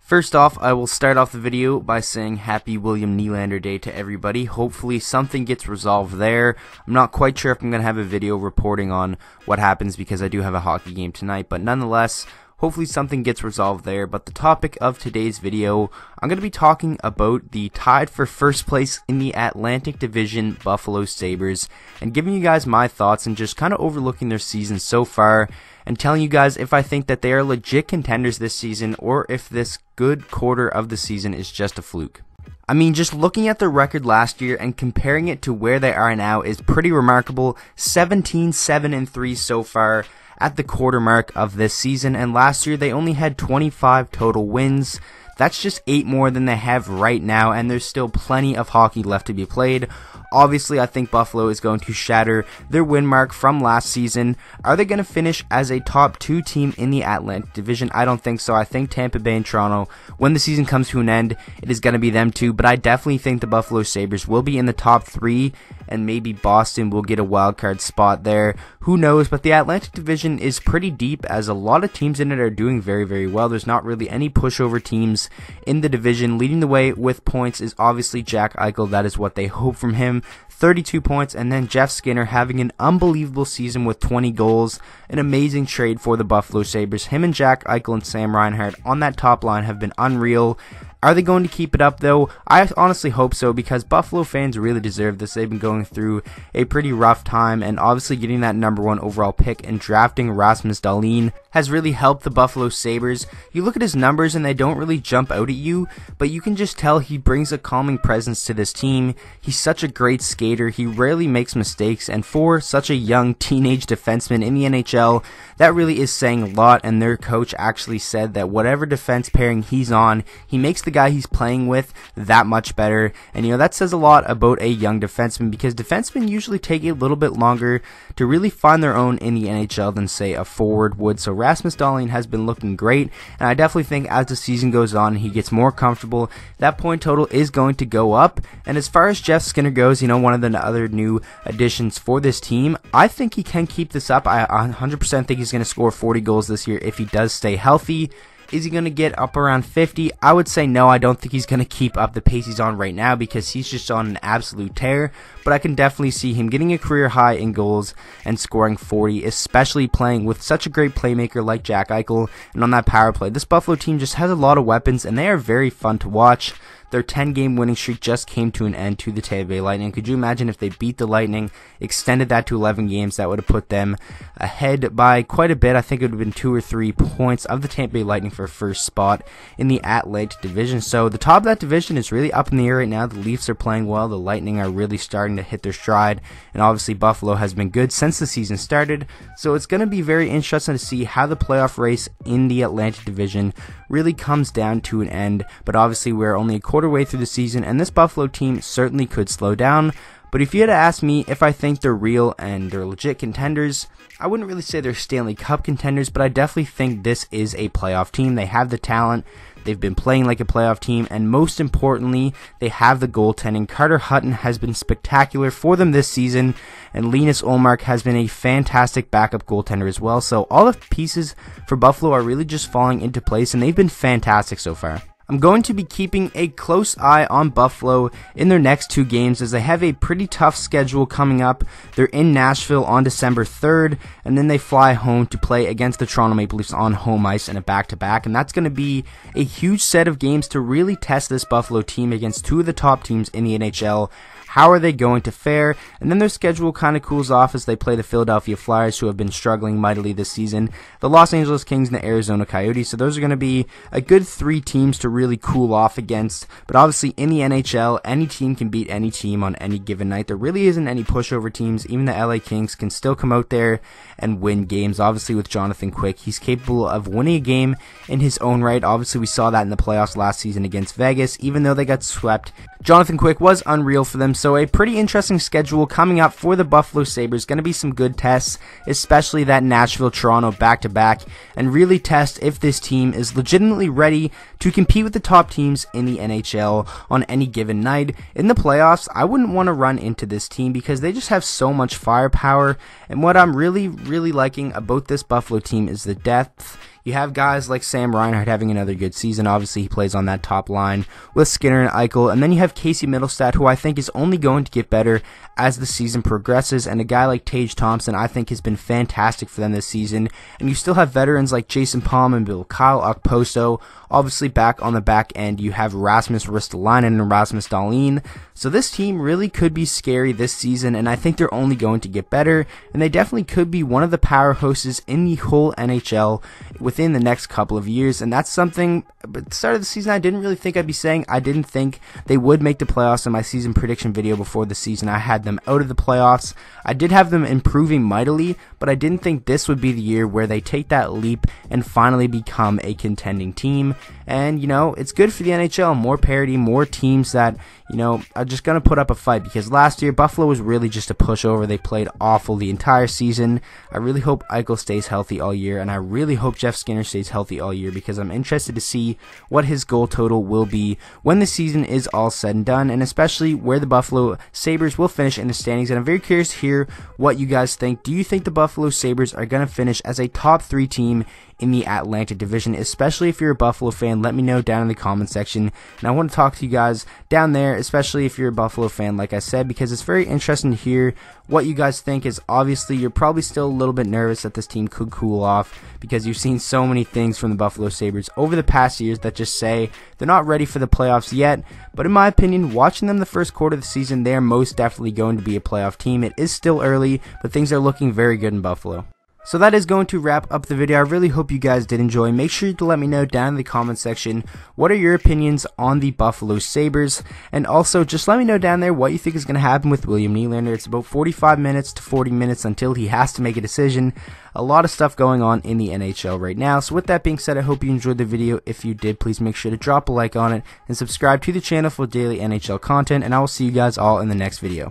First off, I will start off the video by saying happy William Nylander Day to everybody. Hopefully something gets resolved there. I'm not quite sure if I'm going to have a video reporting on what happens because I do have a hockey game tonight, but nonetheless, hopefully something gets resolved there. But the topic of today's video, I'm going to be talking about the tied for first place in the Atlantic Division Buffalo Sabres and giving you guys my thoughts and just kind of overlooking their season so far and telling you guys if I think that they are legit contenders this season or if this good quarter of the season is just a fluke. I mean, just looking at their record last year and comparing it to where they are now is pretty remarkable. 17-7-3 so far at the quarter mark of this season, and last year they only had 25 total wins. That's just 8 more than they have right now, and there's still plenty of hockey left to be played. Obviously, I think Buffalo is going to shatter their win mark from last season. Are they going to finish as a top 2 team in the Atlantic Division? I don't think so. I think Tampa Bay and Toronto, when the season comes to an end, it is going to be them too. But I definitely think the Buffalo Sabres will be in the top 3, and maybe Boston will get a wild card spot there. Who knows? But the Atlantic Division is pretty deep, as a lot of teams in it are doing very, very well. There's not really any pushover teams in the division. Leading the way with points is obviously Jack Eichel. That is what they hope from him. 32 points, and then Jeff Skinner having an unbelievable season with 20 goals. An amazing trade for the Buffalo Sabres. Him and Jack Eichel and Sam Reinhart on that top line have been unreal. Are they going to keep it up though? I honestly hope so, because Buffalo fans really deserve this. They've been going through a pretty rough time, and obviously getting that #1 overall pick and drafting Rasmus Dahlin has really helped the Buffalo Sabres. You look at his numbers and they don't really jump out at you, but you can just tell he brings a calming presence to this team. He's such a great skater. He rarely makes mistakes, and for such a young teenage defenseman in the NHL, that really is saying a lot. And their coach actually said that whatever defense pairing he's on, he makes the guy he's playing with that much better. And that says a lot about a young defenseman, because defensemen usually take a little bit longer to really find their own in the NHL than say a forward would. So Rasmus Dahlin has been looking great, and I definitely think as the season goes on, he gets more comfortable, that point total is going to go up. And as far as Jeff Skinner goes, one of the other new additions for this team, I think he can keep this up. I 100% think he's going to score 40 goals this year if he does stay healthy. Is he going to get up around 50? I would say no. I don't think he's going to keep up the pace he's on right now, because he's just on an absolute tear. But I can definitely see him getting a career high in goals and scoring 40, especially playing with such a great playmaker like Jack Eichel. And on that power play, this Buffalo team just has a lot of weapons, and they are very fun to watch. Their 10-game winning streak just came to an end to the Tampa Bay Lightning. Could you imagine if they beat the Lightning, extended that to 11 games? That would have put them ahead by quite a bit. I think it would have been 2 or 3 points of the Tampa Bay Lightning for first spot in the Atlantic Division. So the top of that division is really up in the air right now. The Leafs are playing well. The Lightning are really starting to hit their stride. And obviously Buffalo has been good since the season started. So it's going to be very interesting to see how the playoff race in the Atlantic Division really comes down to an end. But obviously we're only a quarter way through the season, and this Buffalo team certainly could slow down. But if you had to ask me if I think they're real and they're legit contenders, I wouldn't really say they're Stanley Cup contenders, but I definitely think this is a playoff team. They have the talent. They've been playing like a playoff team, and most importantly, they have the goaltending. Carter Hutton has been spectacular for them this season, and Linus Ullmark has been a fantastic backup goaltender as well. So all the pieces for Buffalo are really just falling into place, and they've been fantastic so far. I'm going to be keeping a close eye on Buffalo in their next 2 games, as they have a pretty tough schedule coming up. They're in Nashville on December 3rd, and then they fly home to play against the Toronto Maple Leafs on home ice in a back-to-back, and that's going to be a huge set of games to really test this Buffalo team against 2 of the top teams in the NHL. How are they going to fare? And then their schedule kind of cools off as they play the Philadelphia Flyers, who have been struggling mightily this season, the Los Angeles Kings, and the Arizona Coyotes. So those are going to be a good 3 teams to really cool off against. But obviously in the NHL, any team can beat any team on any given night. There really isn't any pushover teams. Even the LA Kings can still come out there and win games. Obviously with Jonathan Quick, he's capable of winning a game in his own right. Obviously we saw that in the playoffs last season against Vegas. Even though they got swept, Jonathan Quick was unreal for them. So a pretty interesting schedule coming up for the Buffalo Sabres. Going to be some good tests, especially that Nashville-Toronto back-to-back, and really test if this team is legitimately ready to compete with the top teams in the NHL on any given night. In the playoffs, I wouldn't want to run into this team because they just have so much firepower, and what I'm really liking about this Buffalo team is the depth. You have guys like Sam Reinhart having another good season. Obviously, he plays on that top line with Skinner and Eichel. And then you have Casey Middlestat, who I think is only going to get better as the season progresses. And a guy like Tage Thompson, I think, has been fantastic for them this season. And you still have veterans like Jason Palm and Kyle Okposo. Obviously, back on the back end, you have Rasmus Ristolainen and Rasmus Dahlin. So this team really could be scary this season, and I think they're only going to get better, and they definitely could be one of the powerhouses in the whole NHL within the next couple of years. And that's something at the start of the season I didn't really think I'd be saying. I didn't think they would make the playoffs. In my season prediction video before the season, I had them out of the playoffs. I did have them improving mightily, but I didn't think this would be the year where they take that leap and finally become a contending team. And, it's good for the NHL, more parity, more teams that, are just going to put up a fight, because last year Buffalo was really just a pushover. They played awful the entire season. I really hope Eichel stays healthy all year, and I really hope Jeff Skinner stays healthy all year, because I'm interested to see what his goal total will be when the season is all said and done, and especially where the Buffalo Sabres will finish in the standings. And I'm very curious to hear what you guys think. Do you think the Buffalo Sabres are going to finish as a top 3 team in the Atlantic Division? Especially if you're a Buffalo fan, let me know down in the comment section, and I want to talk to you guys down there, especially if you're a Buffalo fan, like I said, because it's very interesting to hear what you guys think. Is obviously you're probably still a little bit nervous that this team could cool off, because you've seen so many things from the Buffalo Sabres over the past years that just say they're not ready for the playoffs yet. But in my opinion, watching them the first quarter of the season, they are most definitely going to be a playoff team. It is still early, but things are looking very good in Buffalo. So that is going to wrap up the video. I really hope you guys did enjoy. Make sure to let me know down in the comment section what are your opinions on the Buffalo Sabres, and also just let me know down there what you think is going to happen with William Nylander. It's about 45 minutes to 40 minutes until he has to make a decision. A lot of stuff going on in the NHL right now. So with that being said, I hope you enjoyed the video. If you did, please make sure to drop a like on it and subscribe to the channel for daily NHL content, and I will see you guys all in the next video.